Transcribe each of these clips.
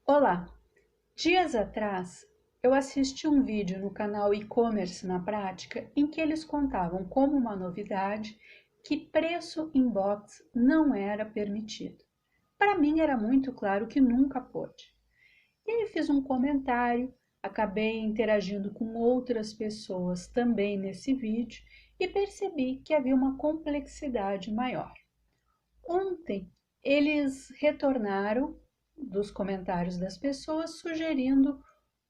Olá! Dias atrás, eu assisti um vídeo no canal E-Commerce na Prática em que eles contavam como uma novidade que preço em box não era permitido. Para mim era muito claro que nunca pôde. E aí fiz um comentário, acabei interagindo com outras pessoas também nesse vídeo e percebi que havia uma complexidade maior. Ontem eles retornaram dos comentários das pessoas sugerindo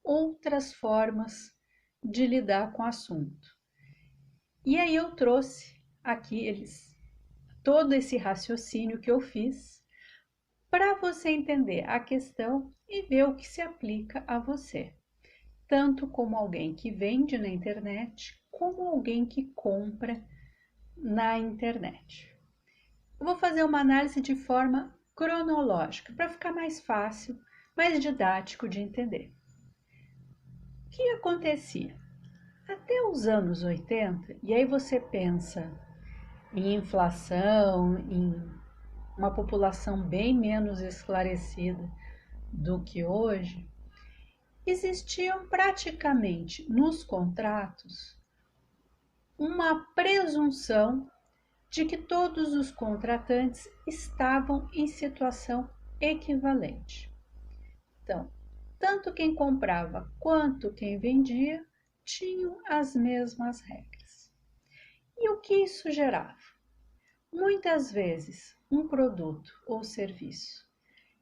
outras formas de lidar com o assunto. E aí eu trouxe aqui todo esse raciocínio que eu fiz para você entender a questão e ver o que se aplica a você, tanto como alguém que vende na internet, como alguém que compra na internet. Eu vou fazer uma análise de forma cronológica, para ficar mais fácil, mais didático de entender. O que acontecia? Até os anos 80, e aí você pensa em inflação, em uma população bem menos esclarecida do que hoje, existiam praticamente nos contratos uma presunção de que todos os contratantes estavam em situação equivalente. Então, tanto quem comprava quanto quem vendia tinham as mesmas regras. E o que isso gerava? Muitas vezes, um produto ou serviço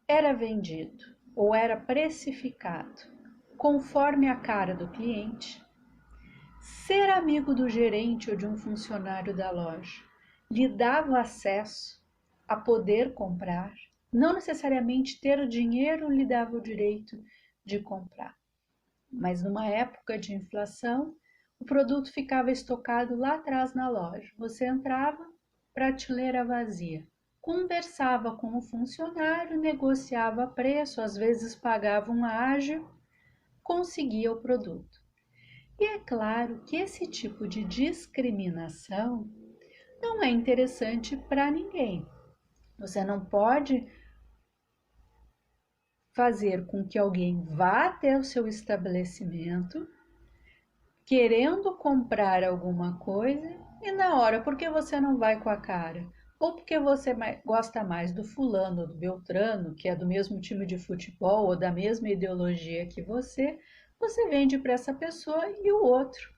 era vendido ou era precificado conforme a cara do cliente. Ser amigo do gerente ou de um funcionário da loja lhe dava acesso a poder comprar, não necessariamente ter o dinheiro lhe dava o direito de comprar. Mas numa época de inflação, o produto ficava estocado lá atrás na loja. Você entrava, prateleira vazia. Conversava com o funcionário, negociava preço, às vezes pagava um ágio, conseguia o produto. E é claro que esse tipo de discriminação não é interessante para ninguém. Você não pode fazer com que alguém vá até o seu estabelecimento querendo comprar alguma coisa e na hora, porque você não vai com a cara? Ou porque você gosta mais do fulano ou do Beltrano, que é do mesmo time de futebol ou da mesma ideologia que você vende para essa pessoa e o outro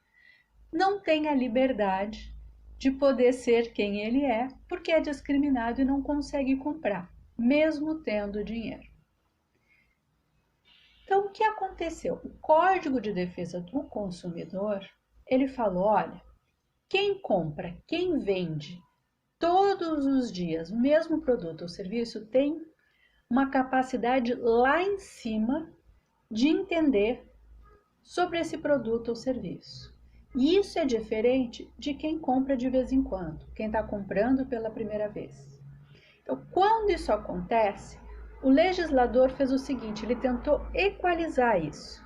não tem a liberdade de poder ser quem ele é, porque é discriminado e não consegue comprar, mesmo tendo dinheiro. Então, o que aconteceu? O Código de Defesa do Consumidor, ele falou, olha, quem compra, quem vende todos os dias o mesmo produto ou serviço tem uma capacidade lá em cima de entender sobre esse produto ou serviço. E isso é diferente de quem compra de vez em quando, quem está comprando pela primeira vez. Então, quando isso acontece, o legislador fez o seguinte, ele tentou equalizar isso,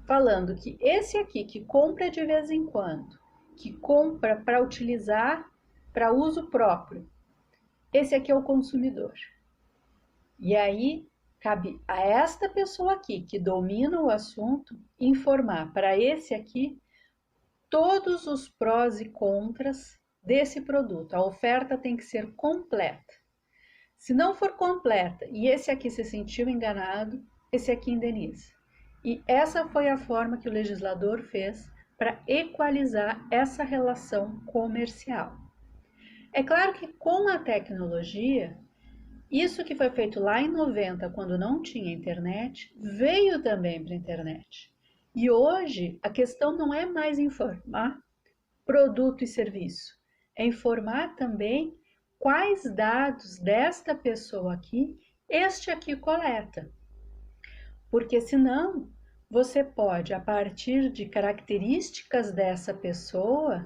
falando que esse aqui que compra de vez em quando, que compra para utilizar para uso próprio, esse aqui é o consumidor. E aí, cabe a esta pessoa aqui, que domina o assunto, informar para esse aqui todos os prós e contras desse produto. A oferta tem que ser completa. Se não for completa e esse aqui se sentiu enganado, esse aqui indeniza. E essa foi a forma que o legislador fez para equalizar essa relação comercial. É claro que com a tecnologia, isso que foi feito lá em 90, quando não tinha internet, veio também para a internet. E hoje a questão não é mais informar produto e serviço, é informar também quais dados desta pessoa aqui, este aqui coleta. Porque senão você pode, a partir de características dessa pessoa,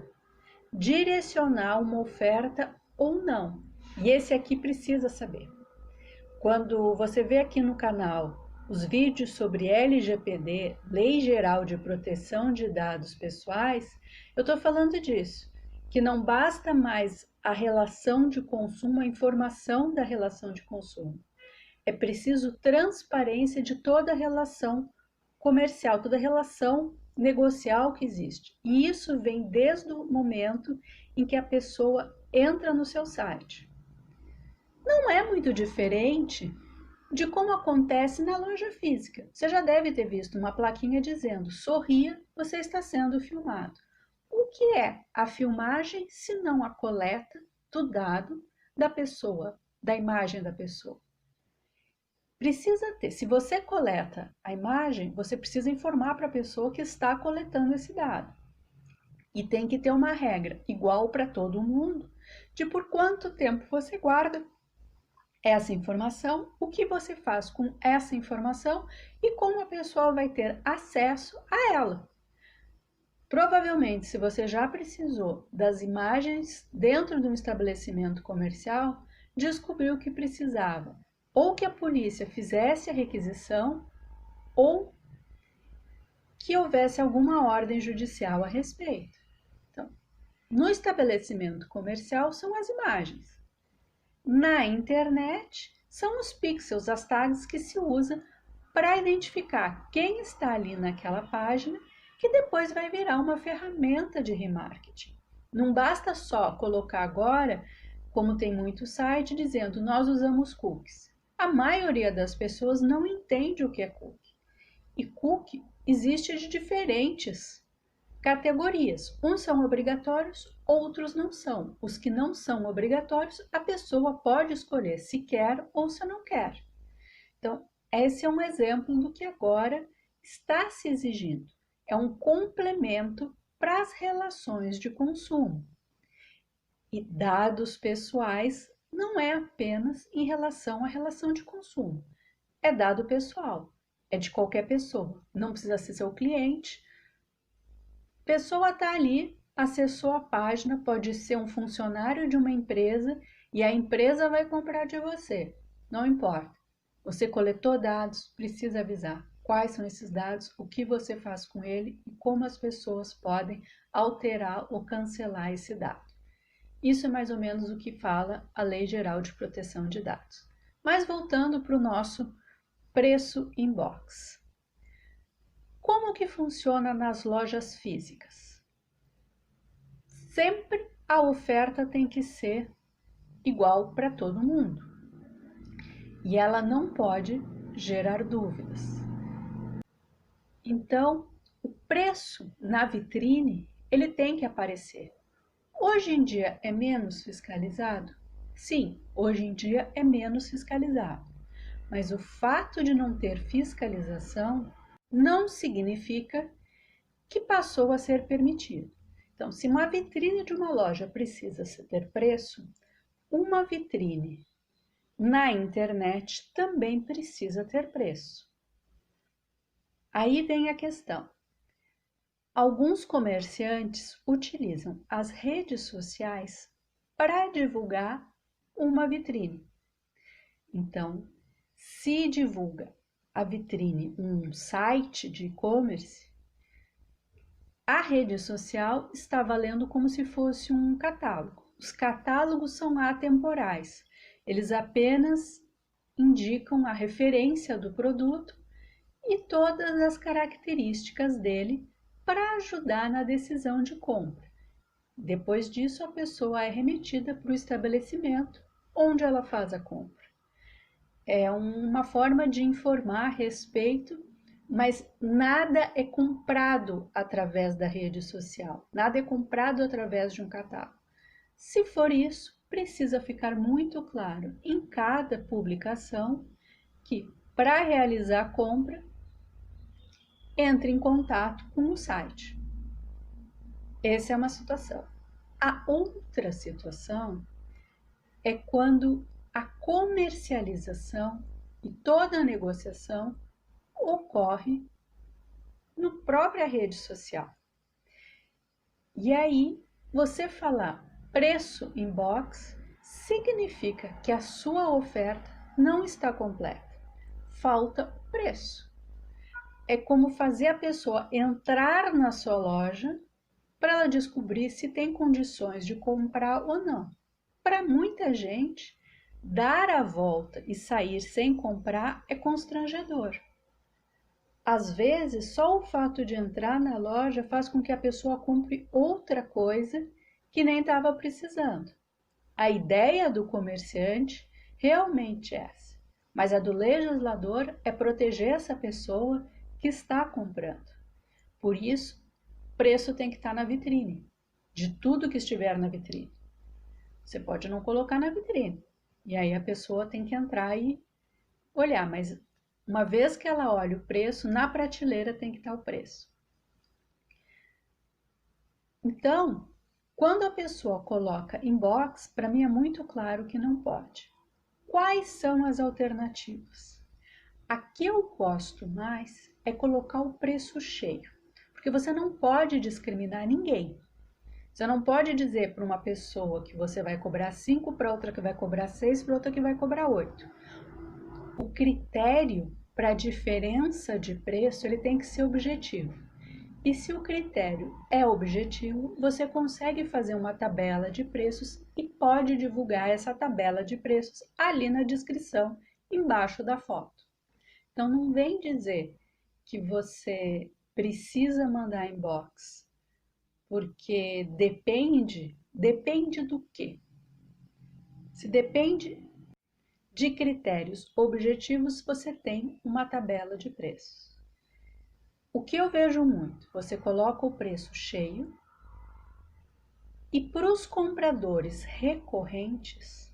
direcionar uma oferta ou não. E esse aqui precisa saber. Quando você vê aqui no canal os vídeos sobre LGPD, Lei Geral de Proteção de Dados Pessoais, eu estou falando disso, que não basta mais a relação de consumo, a informação da relação de consumo. É preciso transparência de toda a relação comercial, toda a relação negocial que existe. E isso vem desde o momento em que a pessoa entra no seu site. Não é muito diferente de como acontece na loja física. Você já deve ter visto uma plaquinha dizendo: sorria, você está sendo filmado. O que é a filmagem se não a coleta do dado da pessoa, da imagem da pessoa? Precisa ter. Se você coleta a imagem, você precisa informar para a pessoa que está coletando esse dado. E tem que ter uma regra igual para todo mundo de por quanto tempo você guarda essa informação, o que você faz com essa informação e como a pessoa vai ter acesso a ela. Provavelmente, se você já precisou das imagens dentro de um estabelecimento comercial, descobriu que precisava ou que a polícia fizesse a requisição ou que houvesse alguma ordem judicial a respeito. Então, no estabelecimento comercial são as imagens. Na internet, são os pixels, as tags que se usa para identificar quem está ali naquela página, que depois vai virar uma ferramenta de remarketing. Não basta só colocar agora, como tem muito site, dizendo nós usamos cookies. A maioria das pessoas não entende o que é cookie. E cookie existe de diferentes categorias. Uns são obrigatórios, outros não são. Os que não são obrigatórios, a pessoa pode escolher se quer ou se não quer. Então, esse é um exemplo do que agora está se exigindo. É um complemento para as relações de consumo. E dados pessoais não é apenas em relação à relação de consumo. É dado pessoal, é de qualquer pessoa. Não precisa ser seu cliente. Pessoa está ali, acessou a página, pode ser um funcionário de uma empresa e a empresa vai comprar de você. Não importa. Você coletou dados, precisa avisar quais são esses dados, o que você faz com ele e como as pessoas podem alterar ou cancelar esse dado. Isso é mais ou menos o que fala a Lei Geral de Proteção de Dados. Mas voltando para o nosso preço inbox. Como que funciona nas lojas físicas? Sempre a oferta tem que ser igual para todo mundo. E ela não pode gerar dúvidas. Então, o preço na vitrine, ele tem que aparecer. Hoje em dia é menos fiscalizado? Sim, hoje em dia é menos fiscalizado. Mas o fato de não ter fiscalização não significa que passou a ser permitido. Então, se uma vitrine de uma loja precisa ter preço, uma vitrine na internet também precisa ter preço. Aí vem a questão. Alguns comerciantes utilizam as redes sociais para divulgar uma vitrine. Então, se divulga a vitrine um site de e-commerce, a rede social está valendo como se fosse um catálogo. Os catálogos são atemporais. Eles apenas indicam a referência do produto e todas as características dele para ajudar na decisão de compra. Depois disso, a pessoa é remetida para o estabelecimento onde ela faz a compra. É uma forma de informar a respeito, mas nada é comprado através da rede social, nada é comprado através de um catálogo. Se for isso, precisa ficar muito claro em cada publicação que, para realizar a compra, entre em contato com o site. Essa é uma situação. A outra situação é quando a comercialização e toda a negociação ocorre na própria rede social. E aí, você falar preço inbox significa que a sua oferta não está completa. Falta o preço. É como fazer a pessoa entrar na sua loja para ela descobrir se tem condições de comprar ou não. Para muita gente, dar a volta e sair sem comprar é constrangedor. Às vezes, só o fato de entrar na loja faz com que a pessoa compre outra coisa que nem estava precisando. A ideia do comerciante realmente é essa, mas a do legislador é proteger essa pessoa que está comprando. Por isso, o preço tem que estar na vitrine, de tudo que estiver na vitrine. Você pode não colocar na vitrine, e aí a pessoa tem que entrar e olhar, mas uma vez que ela olha o preço, na prateleira tem que estar o preço. Então, quando a pessoa coloca em box, para mim é muito claro que não pode. Quais são as alternativas? A que eu gosto mais é colocar o preço cheio, porque você não pode discriminar ninguém. Você não pode dizer para uma pessoa que você vai cobrar 5, para outra que vai cobrar 6, para outra que vai cobrar 8. O critério para a diferença de preço ele tem que ser objetivo. E se o critério é objetivo, você consegue fazer uma tabela de preços e pode divulgar essa tabela de preços ali na descrição, embaixo da foto. Então não vem dizer que você precisa mandar inbox, porque depende do quê? Se depende de critérios objetivos, você tem uma tabela de preços. O que eu vejo muito, você coloca o preço cheio e para os compradores recorrentes,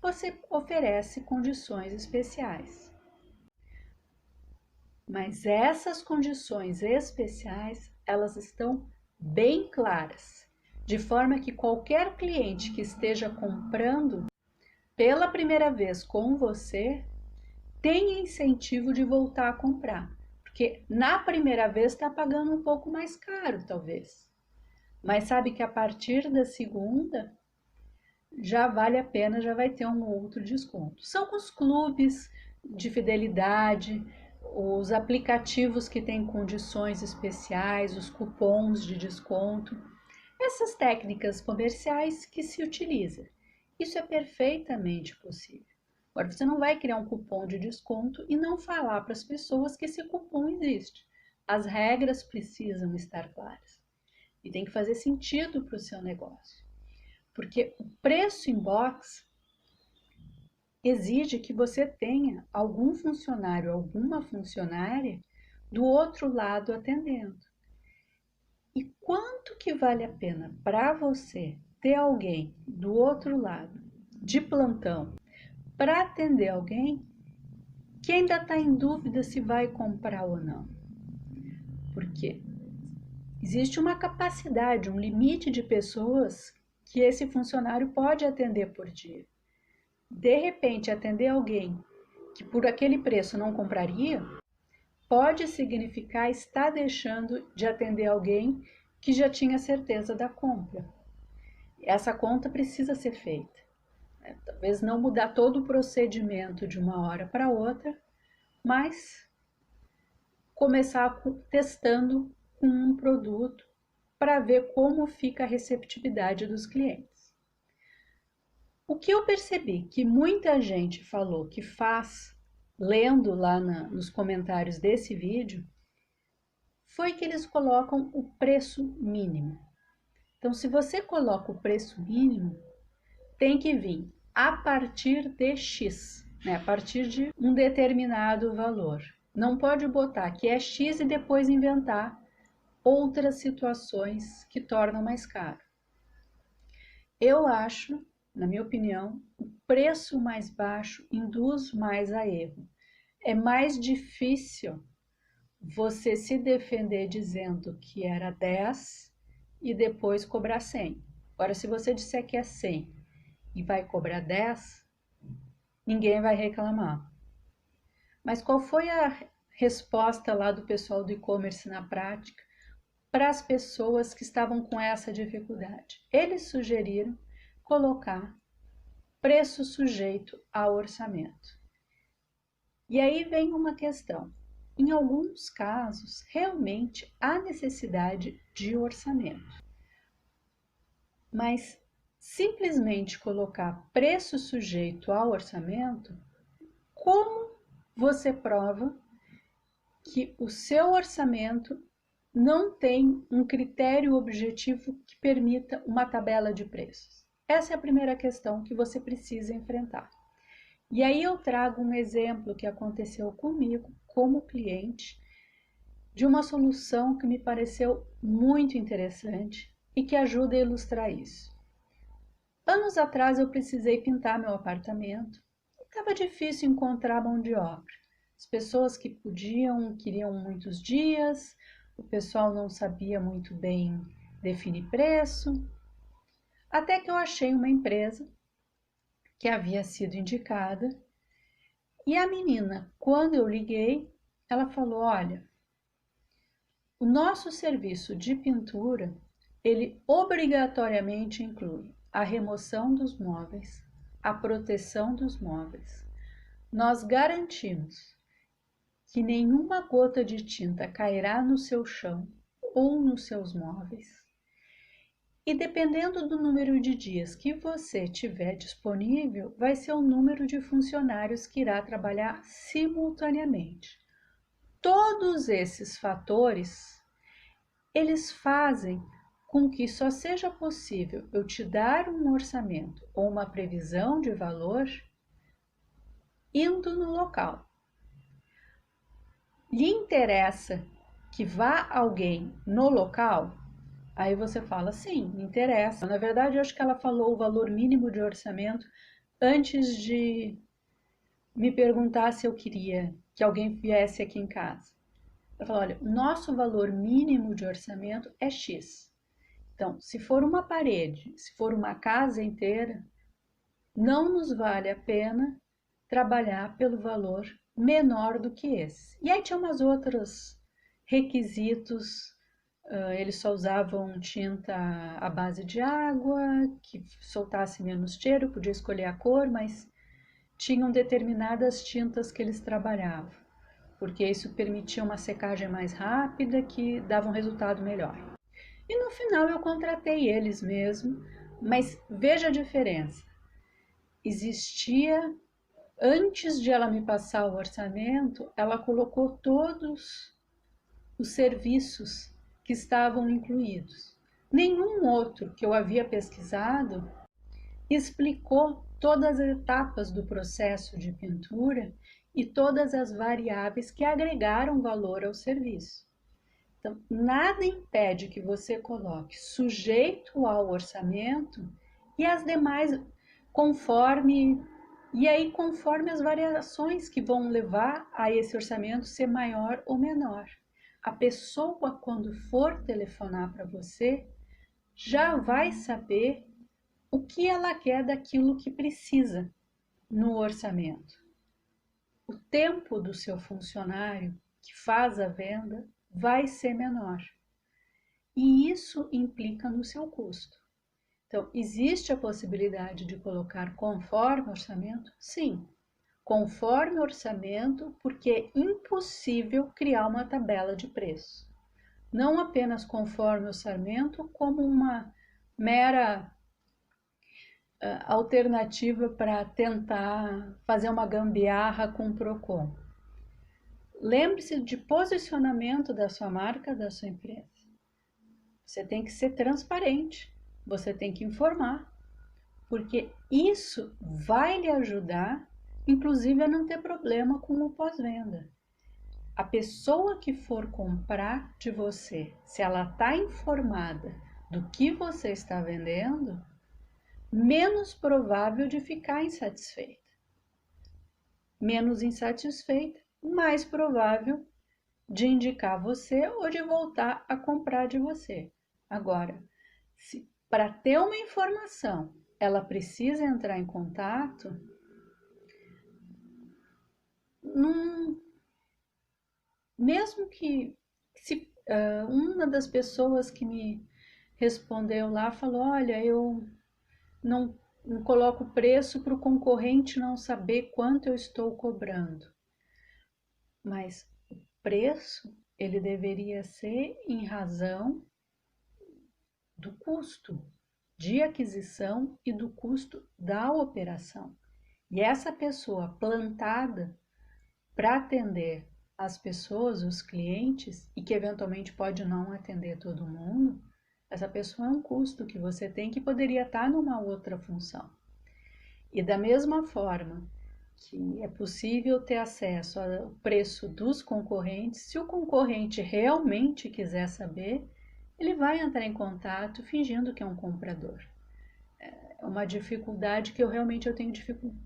você oferece condições especiais. Mas essas condições especiais, elas estão bem claras, de forma que qualquer cliente que esteja comprando pela primeira vez com você tenha incentivo de voltar a comprar. Porque na primeira vez está pagando um pouco mais caro, talvez. Mas sabe que a partir da segunda já vale a pena, já vai ter um outro desconto. São os clubes de fidelidade, os aplicativos que têm condições especiais, os cupons de desconto, essas técnicas comerciais que se utiliza. Isso é perfeitamente possível. Agora, você não vai criar um cupom de desconto e não falar para as pessoas que esse cupom existe. As regras precisam estar claras e tem que fazer sentido para o seu negócio. Porque o preço em box exige que você tenha algum funcionário, alguma funcionária do outro lado atendendo. E quanto que vale a pena para você ter alguém do outro lado de plantão para atender alguém que ainda está em dúvida se vai comprar ou não? Porque existe uma capacidade, um limite de pessoas que esse funcionário pode atender por dia. De repente, atender alguém que por aquele preço não compraria, pode significar estar deixando de atender alguém que já tinha certeza da compra. Essa conta precisa ser feita. Talvez não mudar todo o procedimento de uma hora para outra, mas começar testando um produto para ver como fica a receptividade dos clientes. O que eu percebi que muita gente falou que faz, lendo lá nos comentários desse vídeo, foi que eles colocam o preço mínimo. Então, se você coloca o preço mínimo, tem que vir a partir de X, né? A partir de um determinado valor. Não pode botar que é X e depois inventar outras situações que tornam mais caro. Eu acho, na minha opinião, o preço mais baixo induz mais a erro. É mais difícil você se defender dizendo que era 10 e depois cobrar 100. Agora, se você disser que é 100 e vai cobrar 10, ninguém vai reclamar. Mas qual foi a resposta lá do pessoal do e-commerce na prática para as pessoas que estavam com essa dificuldade? Eles sugeriram colocar preço sujeito a orçamento. E aí vem uma questão. Em alguns casos, realmente há necessidade de orçamento. Mas simplesmente colocar preço sujeito ao orçamento, como você prova que o seu orçamento não tem um critério objetivo que permita uma tabela de preços? Essa é a primeira questão que você precisa enfrentar. E aí eu trago um exemplo que aconteceu comigo como cliente de uma solução que me pareceu muito interessante e que ajuda a ilustrar isso. Anos atrás eu precisei pintar meu apartamento e estava difícil encontrar mão de obra. As pessoas que podiam queriam muitos dias, o pessoal não sabia muito bem definir preço, até que eu achei uma empresa que havia sido indicada e a menina, quando eu liguei, ela falou: olha, o nosso serviço de pintura, ele obrigatoriamente inclui a remoção dos móveis, a proteção dos móveis. Nós garantimos que nenhuma gota de tinta cairá no seu chão ou nos seus móveis. E dependendo do número de dias que você tiver disponível, vai ser o número de funcionários que irá trabalhar simultaneamente. Todos esses fatores, eles fazem com que só seja possível eu te dar um orçamento ou uma previsão de valor indo no local. Lhe interessa que vá alguém no local? Aí você fala, sim, me interessa. Na verdade, eu acho que ela falou o valor mínimo de orçamento antes de me perguntar se eu queria que alguém viesse aqui em casa. Ela falou, olha, o nosso valor mínimo de orçamento é X. Então, se for uma parede, se for uma casa inteira, não nos vale a pena trabalhar pelo valor menor do que esse. E aí tinha umas outros requisitos, eles só usavam tinta à base de água, que soltasse menos cheiro, podia escolher a cor, mas tinham determinadas tintas que eles trabalhavam, porque isso permitia uma secagem mais rápida que dava um resultado melhor. E no final eu contratei eles mesmo, mas veja a diferença. Existia, antes de ela me passar o orçamento, ela colocou todos os serviços que estavam incluídos. Nenhum outro que eu havia pesquisado explicou todas as etapas do processo de pintura e todas as variáveis que agregaram valor ao serviço. Então, nada impede que você coloque sujeito ao orçamento e as demais conforme as variações que vão levar a esse orçamento ser maior ou menor. A pessoa, quando for telefonar para você, já vai saber o que ela quer daquilo que precisa no orçamento. O tempo do seu funcionário que faz a venda vai ser menor. E isso implica no seu custo. Então, existe a possibilidade de colocar conforme orçamento? Sim, conforme orçamento, porque é impossível criar uma tabela de preço. Não apenas conforme orçamento, como uma mera alternativa para tentar fazer uma gambiarra com o Procon. Lembre-se de posicionamento da sua marca, da sua empresa. Você tem que ser transparente, você tem que informar, porque isso vai lhe ajudar, inclusive, a não ter problema com o pós-venda. A pessoa que for comprar de você, se ela está informada do que você está vendendo, menos provável de ficar insatisfeita. Menos insatisfeita, mais provável de indicar você ou de voltar a comprar de você. Agora, se para ter uma informação ela precisa entrar em contato, mesmo que se uma das pessoas que me respondeu lá falou, olha, eu não coloco preço para o concorrente não saber quanto eu estou cobrando. Mas o preço, ele deveria ser em razão do custo. de aquisição e do custo da operação. E essa pessoa plantada para atender as pessoas, os clientes, e que eventualmente pode não atender todo mundo, essa pessoa é um custo que você tem que poderia estar numa outra função. E da mesma forma que é possível ter acesso ao preço dos concorrentes, se o concorrente realmente quiser saber, ele vai entrar em contato fingindo que é um comprador. É uma dificuldade que eu tenho dificuldade.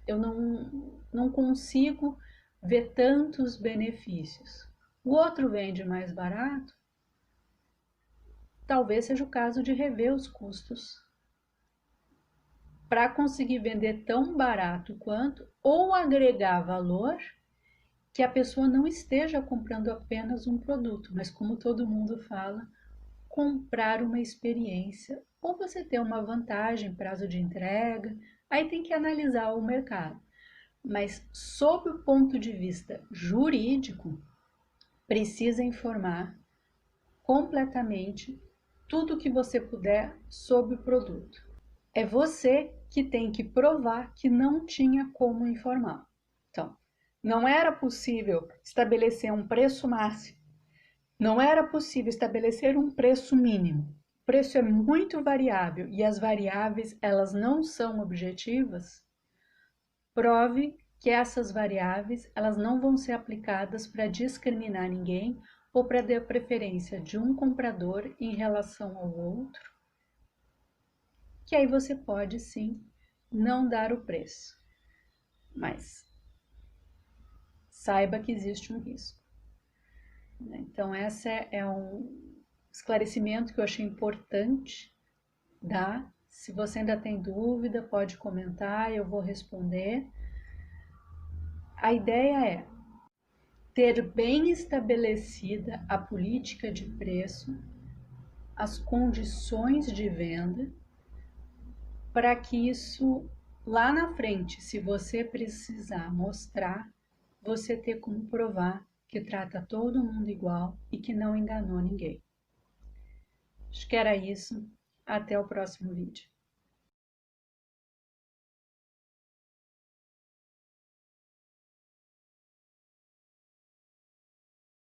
Eu não consigo ver tantos benefícios. O outro vende mais barato, talvez seja o caso de rever os custos para conseguir vender tão barato quanto ou agregar valor que a pessoa não esteja comprando apenas um produto, mas como todo mundo fala, comprar uma experiência ou você ter uma vantagem, prazo de entrega, aí tem que analisar o mercado. Mas sob o ponto de vista jurídico, precisa informar completamente tudo que você puder sobre o produto. É você que tem que provar que não tinha como informar. Então, não era possível estabelecer um preço máximo, não era possível estabelecer um preço mínimo. O preço é muito variável e as variáveis elas não são objetivas. Prove que essas variáveis elas não vão ser aplicadas para discriminar ninguém ou para dar preferência de um comprador em relação ao outro, que aí você pode sim não dar o preço, mas saiba que existe um risco. Então esse é um esclarecimento que eu achei importante dar. Se você ainda tem dúvida, pode comentar, eu vou responder. A ideia é ter bem estabelecida a política de preço, as condições de venda, para que isso lá na frente, se você precisar mostrar, você ter como provar que trata todo mundo igual e que não enganou ninguém. Acho que era isso. Até o próximo vídeo.